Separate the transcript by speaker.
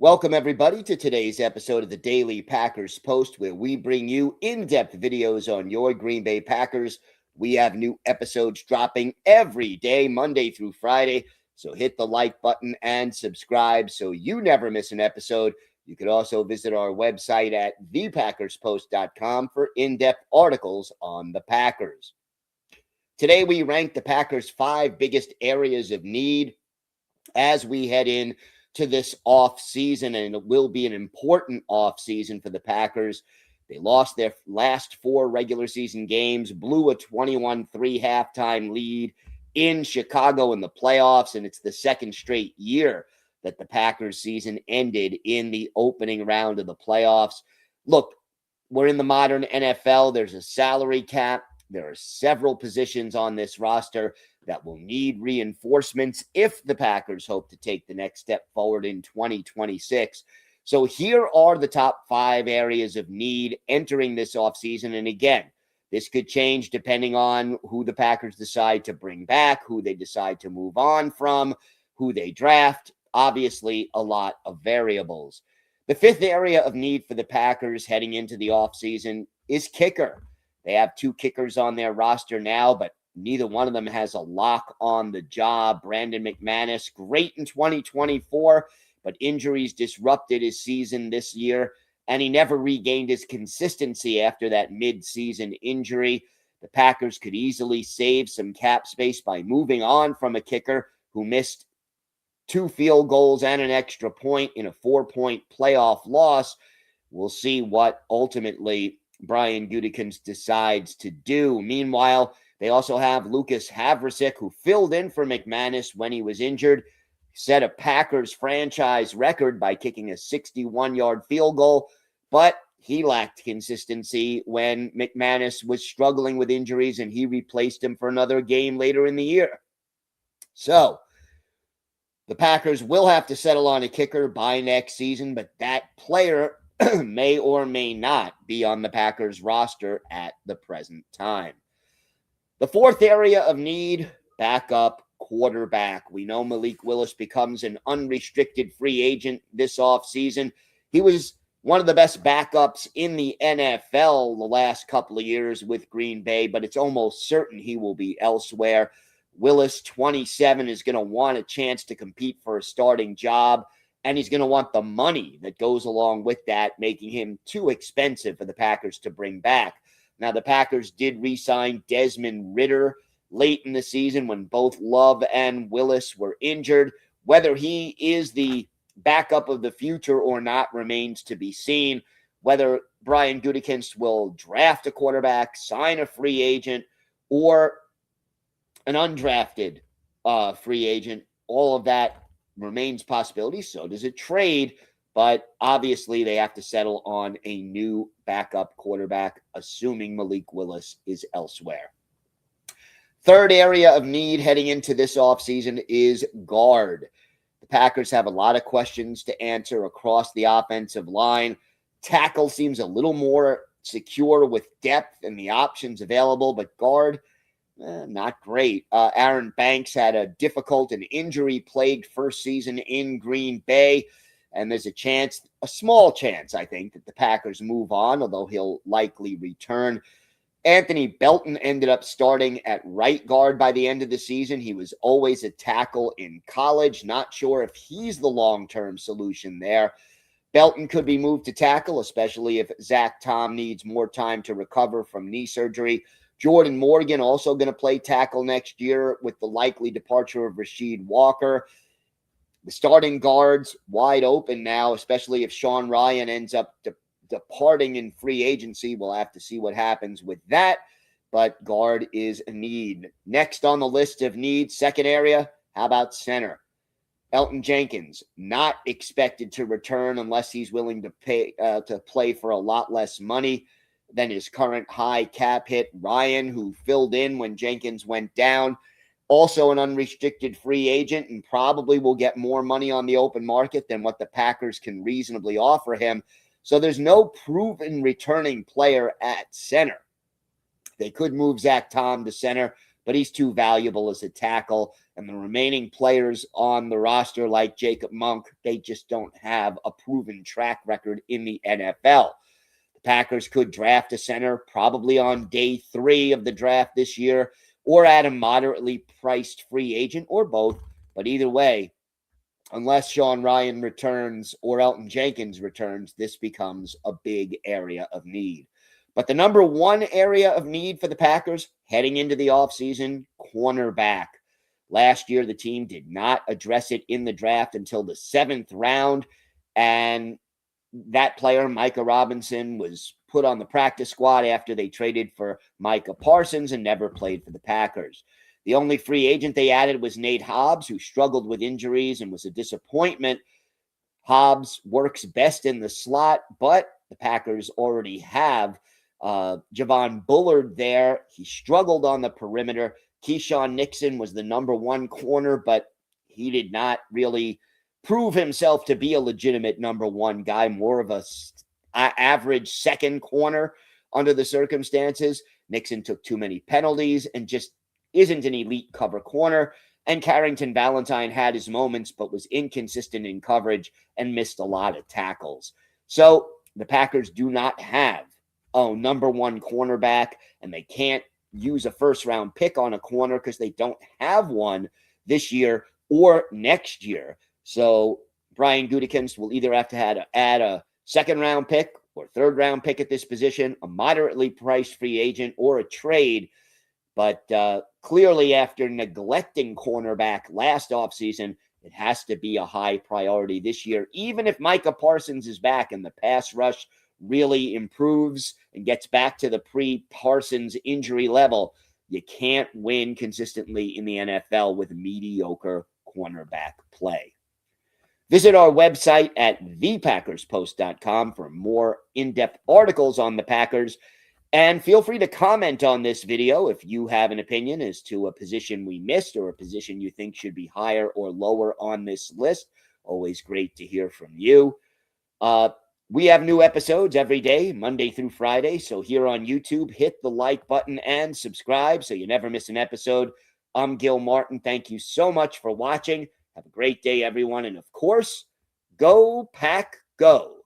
Speaker 1: Welcome, everybody, to today's episode of the Daily Packers Post, where we bring you in-depth videos on your Green Bay Packers. We have new episodes dropping every day, Monday through Friday, so hit the like button and subscribe so you never miss an episode. You can also visit our website at thepackerspost.com for in-depth articles on the Packers. Today, we rank the Packers' 5 biggest areas of need as we head in to this offseason, and it will be an important offseason for the Packers. They lost their last 4 regular season games, blew a 21-3 halftime lead in Chicago in the playoffs, and it's the second straight year that the Packers season ended in the opening round of the playoffs. Look, we're in the modern NFL. There's a salary cap. There are several positions on this roster that will need reinforcements if the Packers hope to take the next step forward in 2026. So here are the top 5 areas of need entering this offseason. And again, this could change depending on who the Packers decide to bring back, who they decide to move on from, who they draft. Obviously, a lot of variables. The 5th area of need for the Packers heading into the offseason is kicker. They have 2 kickers on their roster now, but neither one of them has a lock on the job. Brandon McManus, great in 2024, but injuries disrupted his season this year, and he never regained his consistency after that mid-season injury. The Packers could easily save some cap space by moving on from a kicker who missed 2 field goals and an extra point in a 4-point playoff loss. We'll see what ultimately Brian Gutekunst decides to do. Meanwhile, they also have Lucas Havrisik, who filled in for McManus when he was injured, set a Packers franchise record by kicking a 61-yard field goal, but he lacked consistency when McManus was struggling with injuries, and he replaced him for another game later in the year. So the Packers will have to settle on a kicker by next season, but that player may or may not be on the Packers roster at the present time. The 4th area of need, backup quarterback. We know Malik Willis becomes an unrestricted free agent this offseason. He was one of the best backups in the NFL the last couple of years with Green Bay, but it's almost certain he will be elsewhere. Willis, 27, is going to want a chance to compete for a starting job, and he's going to want the money that goes along with that, making him too expensive for the Packers to bring back. Now, the Packers did re-sign Desmond Ridder late in the season when both Love and Willis were injured. Whether he is the backup of the future or not remains to be seen. Whether Brian Gutekunst will draft a quarterback, sign a free agent, or an undrafted free agent, all of that remains possibility. So does it trade, but obviously they have to settle on a new backup quarterback, assuming Malik Willis is elsewhere. 3rd area of need heading into this offseason is guard. The Packers have a lot of questions to answer across the offensive line. Tackle seems a little more secure with depth and the options available, but guard, not great. Aaron Banks had a difficult and injury-plagued first season in Green Bay, and there's a small chance, I think, that the Packers move on, although he'll likely return. Anthony Belton ended up starting at right guard by the end of the season. He was always a tackle in college. Not sure if he's the long-term solution there. Belton could be moved to tackle, especially if Zach Tom needs more time to recover from knee surgery. Jordan Morgan also going to play tackle next year with the likely departure of Rasheed Walker. The starting guards wide open now, especially if Sean Ryan ends up departing in free agency. We'll have to see what happens with that, but guard is a need. Next on the list of needs, 2nd area, how about center? Elton Jenkins, not expected to return unless he's willing to play for a lot less money than his current high cap hit. Ryan, who filled in when Jenkins went down, also an unrestricted free agent and probably will get more money on the open market than what the Packers can reasonably offer him. So there's no proven returning player at center. They could move Zach Tom to center, but he's too valuable as a tackle. And the remaining players on the roster, like Jacob Monk, they just don't have a proven track record in the NFL. The Packers could draft a center probably on day 3 of the draft this year, or at a moderately priced free agent, or both. But either way, unless Sean Ryan returns or Elton Jenkins returns, this becomes a big area of need. But the number one area of need for the Packers heading into the offseason, cornerback. Last year, the team did not address it in the draft until the 7th round, and that player, Micah Robinson, was put on the practice squad after they traded for Micah Parsons and never played for the Packers. The only free agent they added was Nate Hobbs, who struggled with injuries and was a disappointment. Hobbs works best in the slot, but the Packers already have Javon Bullard there. He struggled on the perimeter. Keyshawn Nixon was the number 1 corner, but he did not really prove himself to be a legitimate number 1 guy, more of a average second corner under the circumstances. Nixon took too many penalties and just isn't an elite cover corner. And Carrington Valentine had his moments, but was inconsistent in coverage and missed a lot of tackles. So the Packers do not have a number 1 cornerback, and they can't use a first-round pick on a corner because they don't have one this year or next year. So Brian Gutekunst will either have to add a second-round pick or third-round pick at this position, a moderately priced free agent, or a trade. But clearly, after neglecting cornerback last offseason, it has to be a high priority this year. Even if Micah Parsons is back and the pass rush really improves and gets back to the pre-Parsons injury level, you can't win consistently in the NFL with mediocre cornerback play. Visit our website at thepackerspost.com for more in-depth articles on the Packers. And feel free to comment on this video if you have an opinion as to a position we missed or a position you think should be higher or lower on this list. Always great to hear from you. We have new episodes every day, Monday through Friday. So here on YouTube, hit the like button and subscribe so you never miss an episode. I'm Gil Martin. Thank you so much for watching. Have a great day, everyone. And of course, go Pack Go.